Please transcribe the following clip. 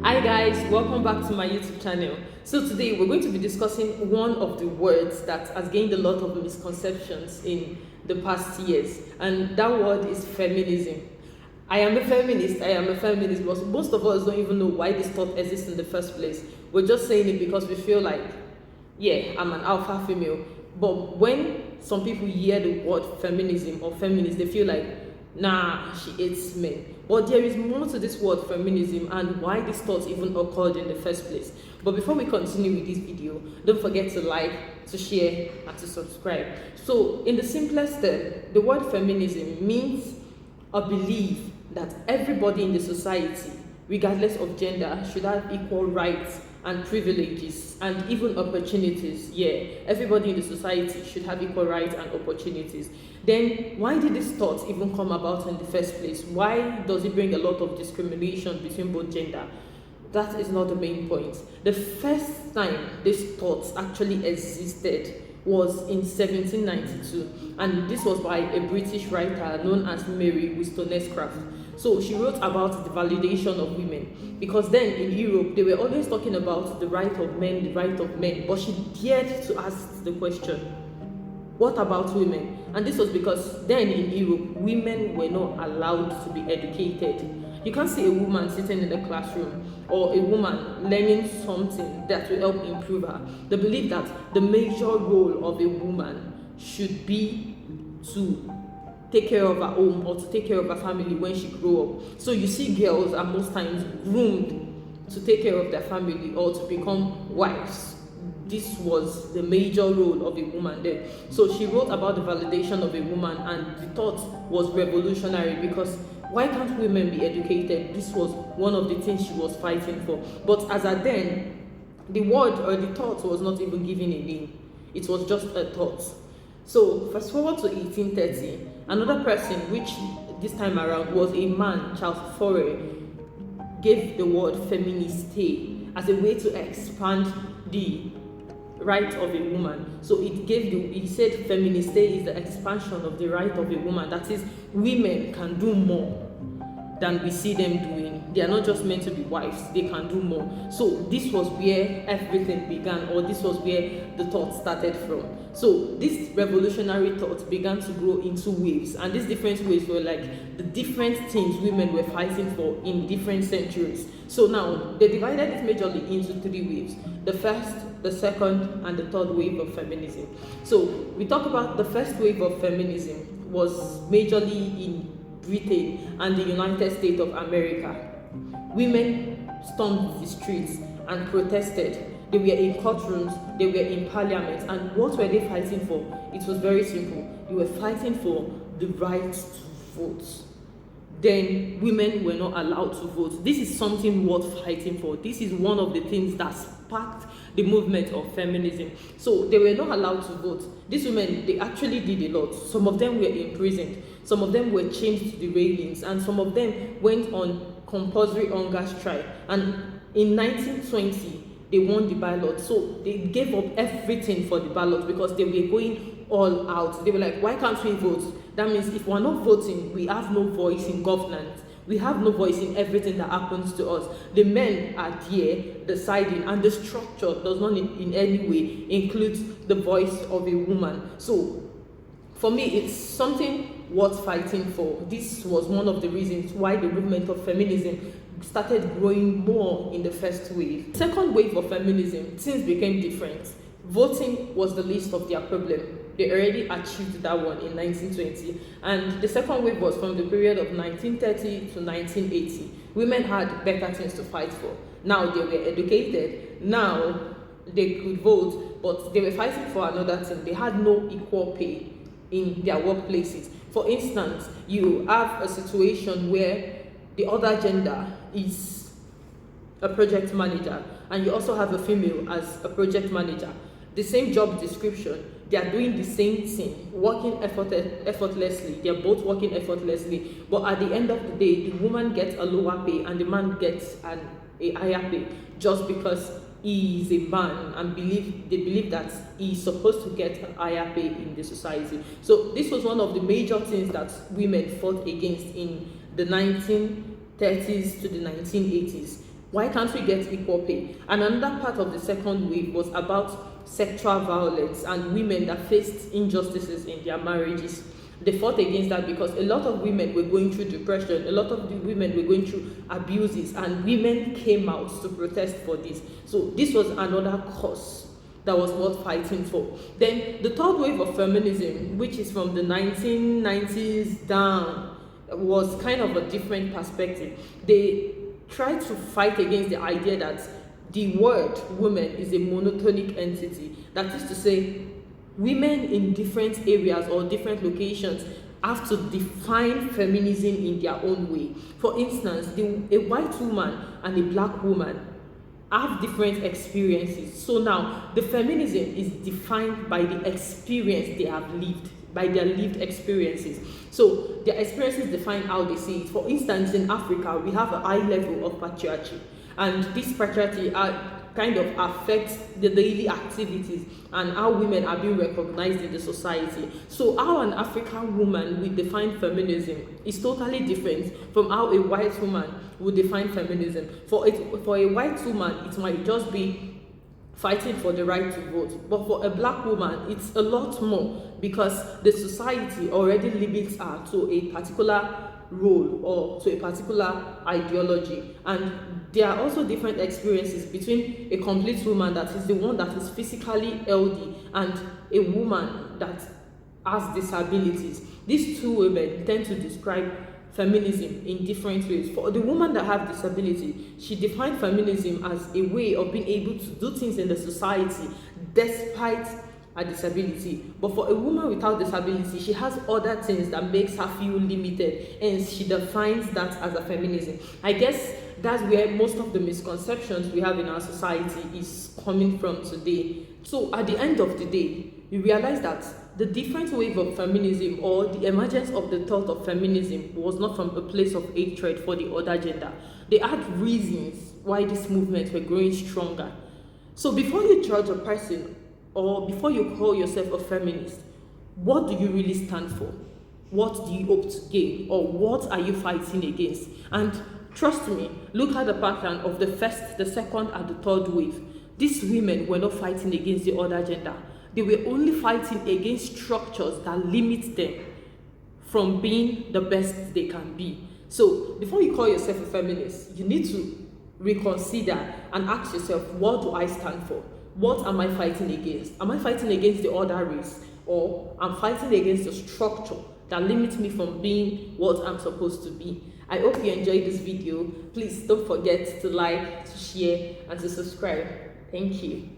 Hi guys, welcome back to my YouTube channel. So today we're going to be discussing one of the words that has gained a lot of misconceptions in the past years, and that word is feminism. I am a feminist, but most of us don't even know why this thought exists in the first place. We're just saying it because we feel like, yeah, I'm an alpha female. But when some people hear the word feminism or feminist, they feel like, nah, she hates men. But there is more to this word feminism and why this thought even occurred in the first place. But before we continue with this video, don't forget to like, to share, and to subscribe. So in the simplest term, the word feminism means a belief that everybody in the society, regardless of gender, should have equal rights and privileges and even opportunities. Yeah, everybody in the society should have equal rights and opportunities. Then why did this thought even come about in the first place? Why does it bring a lot of discrimination between both gender? That is not the main point. The first time this thought actually existed was in 1792, and this was by a British writer known as Mary Wollstonecraft. So she wrote about the validation of women, because then in Europe they were always talking about the right of men, but she dared to ask the question, what about women? And this was because then in Europe women were not allowed to be educated. You can't see a woman sitting in the classroom or a woman learning something that will help improve her. They believe that the major role of a woman should be to take care of her home or to take care of her family when she grow up. So you see girls are most times groomed to take care of their family or to become wives. This was the major role of a woman then. So she wrote about the validation of a woman, and the thought was revolutionary because why can't women be educated? This was one of the things she was fighting for. But as at then, the word or the thought was not even given a name. It was just a thought. So fast forward to 1830, another person, which this time around was a man, Charles Fourier, gave the word feministe as a way to expand the right of a woman. So he said feministe is the expansion of the right of a woman. That is, women can do more than we see them doing. They are not just meant to be wives, they can do more. So this was where everything began, or this was where the thought started from. So this revolutionary thought began to grow into waves, and these different waves were like the different things women were fighting for in different centuries. So now they divided it majorly into three waves: the first, the second, and the third wave of feminism. So we talk about the first wave of feminism was majorly in Britain and the United States of America. Women stormed the streets and protested. They were in courtrooms, they were in parliament, and what were they fighting for? It was very simple. They were fighting for the right to vote. Then women were not allowed to vote. This is something worth fighting for. This is one of the things that sparked the movement of feminism. So they were not allowed to vote. These women, they actually did a lot. Some of them were imprisoned, some of them were chained to the railings, and some of them went on compulsory hunger strike. And in 1920, they won the ballot. So they gave up everything for the ballot because they were going all out. They were like, why can't we vote? That means if we're not voting, we have no voice in governance. We have no voice in everything that happens to us. The men are there deciding, and the structure does not in any way include the voice of a woman. So for me, it's something worth fighting for. This was one of the reasons why the movement of feminism started growing more in the first wave. Second wave of feminism, things became different. Voting was the least of their problem. They already achieved that one in 1920. And the second wave was from the period of 1930 to 1980. Women had better things to fight for. Now they were educated. Now they could vote, but they were fighting for another thing. They had no equal pay in their workplaces. For instance, you have a situation where the other gender is a project manager, and you also have a female as a project manager. The same job description, they are doing the same thing, working effortlessly. They are both working effortlessly, but at the end of the day, the woman gets a lower pay and the man gets a higher pay just because he is a man, and they believe that he is supposed to get a higher pay in the society. So this was one of the major things that women fought against in the 1930s to the 1980s. Why can't we get equal pay? And another part of the second wave was about sexual violence and women that faced injustices in their marriages. They fought against that because a lot of women were going through depression, a lot of the women were going through abuses, and women came out to protest for this. So this was another cause that was worth fighting for. Then the third wave of feminism, which is from the 1990s down, was kind of a different perspective. They tried to fight against the idea that the word woman is a monotonic entity. That is to say, women in different areas or different locations have to define feminism in their own way. For instance, a white woman and a black woman have different experiences. So now the feminism is defined by the experience they have lived, by their lived experiences. So their experiences define how they see it. For instance, in Africa, we have a high level of patriarchy, and this patriarchy kind of affects the daily activities and how women are being recognized in the society. So how an African woman will define feminism is totally different from how a white woman would define feminism. For a white woman, it might just be fighting for the right to vote, but for a black woman, it's a lot more, because the society already limits her to a particular role or to a particular ideology. And there are also different experiences between a complete woman, that is the one that is physically healthy, and a woman that has disabilities. These two women tend to describe feminism in different ways. For the woman that has disability, she defined feminism as a way of being able to do things in the society despite a disability. But for a woman without disability, she has other things that makes her feel limited, and she defines that as a feminism. I guess that's where most of the misconceptions we have in our society is coming from today. So at the end of the day, you realize that the different wave of feminism, or the emergence of the thought of feminism, was not from a place of hatred for the other gender. They had reasons why this movement were growing stronger. So before you judge a person, or before you call yourself a feminist, what do you really stand for? What do you hope to gain? Or what are you fighting against? And trust me, look at the pattern of the first, the second, and the third wave. These women were not fighting against the other gender. They were only fighting against structures that limit them from being the best they can be. So before you call yourself a feminist, you need to reconsider and ask yourself, what do I stand for? What am I fighting against? Am I fighting against the other race? Or I'm fighting against the structure that limits me from being what I'm supposed to be? I hope you enjoyed this video. Please don't forget to like, to share, and to subscribe. Thank you.